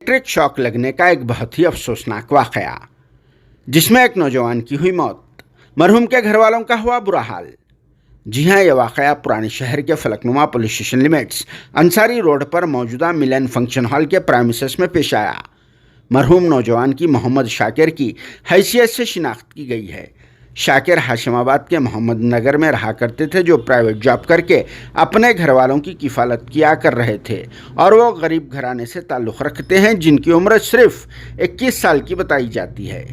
Electric shock लगने का एक बहुत ही अफसोसनाक वाकया, जिसमें एक नौजवान की हुई मौत, मरहूम के घर वालों का हुआ बुरा हाल। जी हां, यह वाकया पुराने शहर के Falaknuma police station limits Ansari road पर मौजूदा मिलन फंक्शन हॉल के प्रेमिसेस में पेश आया। मरहूम नौजवान की मोहम्मद शाकिर की हैसियत से शिनाख्त की गई है। शाकिर हाशिमाबाद के मोहम्मद नगर में रहा करते थे, जो प्राइवेट जॉब करके अपने घर वालों की किफ़ालत किया कर रहे थे, और वो गरीब घराने से ताल्लुक़ रखते हैं जिनकी उम्र सिर्फ 21 साल की बताई जाती है।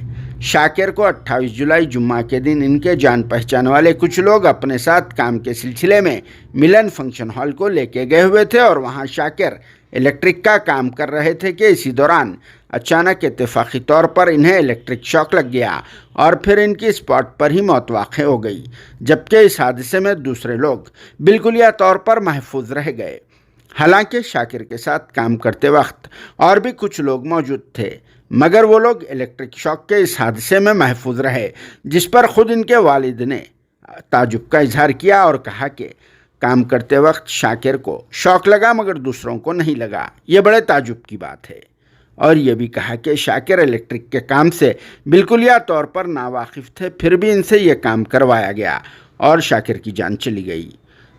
शाकिर को 28 जुलाई जुम्मा के दिन इनके जान पहचान वाले कुछ लोग अपने साथ काम के सिलसिले में मिलन फंक्शन हॉल को लेके गए हुए थे, और वहाँ शाकिर इलेक्ट्रिक का काम कर रहे थे कि इसी दौरान अचानक इत्तेफाकी तौर पर इन्हें इलेक्ट्रिक शॉक लग गया और फिर इनकी स्पॉट पर ही मौत वाक़ हो गई, जबकि इस हादसे में दूसरे लोग बिल्कुलिया तौर पर महफूज रह गए। हालांकि शाकिर के साथ काम करते वक्त और भी कुछ लोग मौजूद थे, मगर वो लोग इलेक्ट्रिक शॉक के इस हादसे में महफूज रहे, जिस पर खुद इनके वालिद ने ताजुब का इजहार किया और कहा कि काम करते वक्त शाकिर को शॉक लगा मगर दूसरों को नहीं लगा। ये बड़े ताजुब की बात है। और ये भी कहा कि शाकिर इलेक्ट्रिक के काम से बिल्कुलिया तौर पर नावाकिफ़ थे, फिर भी इनसे ये काम करवाया गया और शाकिर की जान चली गई।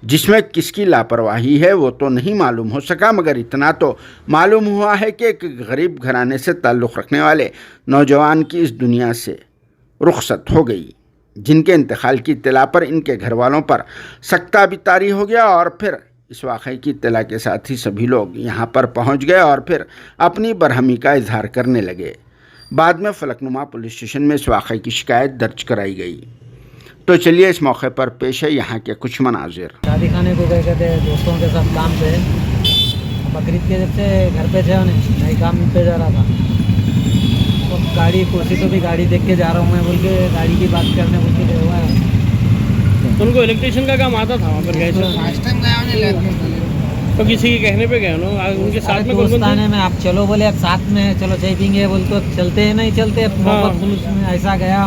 जिसमें किसकी लापरवाही है वो तो नहीं मालूम हो सका, मगर इतना तो मालूम हुआ है कि एक गरीब घराने से ताल्लुक़ रखने वाले नौजवान की इस दुनिया से रुखसत हो गई, जिनके इंतकाल की इत्तला पर इनके घर वालों पर सख्त तारी हो गया। और फिर इस वाक़े की इत्तला के साथ ही सभी लोग यहाँ पर पहुँच गए और फिर अपनी बरहमी का इजहार करने लगे। बाद में फलकनुमा पुलिस स्टेशन में इस वाक़े की शिकायत दर्ज कराई गई। तो चलिए इस मौके पर पेश है यहाँ के कुछ मनाजिर। शादी खाने को गए थे दोस्तों के साथ काम पे, बकरीद के जब से घर पे थे, नई काम पे जा रहा था तो गाड़ी कुर्सी तो भी गाड़ी देख के जा रहा हूँ मैं, बोल के गाड़ी की बात करने बोल के हुआ है। तो उनको इलेक्ट्रिशियन का काम आता था वहाँ पर गए तो किसी के कहने पे गए ना, उनके साथ में दोस्त आने में आप चलो बोले, अब साथ में चलो चाय पीएंगे बोल तो चलते हैं, नहीं चलते मोहब्बत पुलिस में ऐसा गया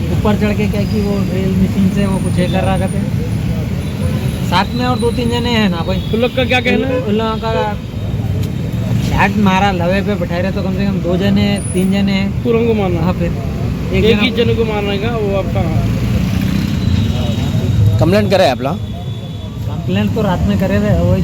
ऊपर चढ़ के क्या कि वो ड्रिल मशीन से वो कुछ कर रहा करते साथ में, और 2-3 जने हैं ना भाई। उन लोग का क्या कहना है? उन लोगों का शर्ट मारा, लवे पे बैठाए रहे तो कम से कम 2 जने 3 जने हैं पूरों को मारना। हाँ, फिर एक ही जन को मारने का वो आपका कंप्लेंट करे आप लोग? कंप्लेंट तो रात में करे थे वही।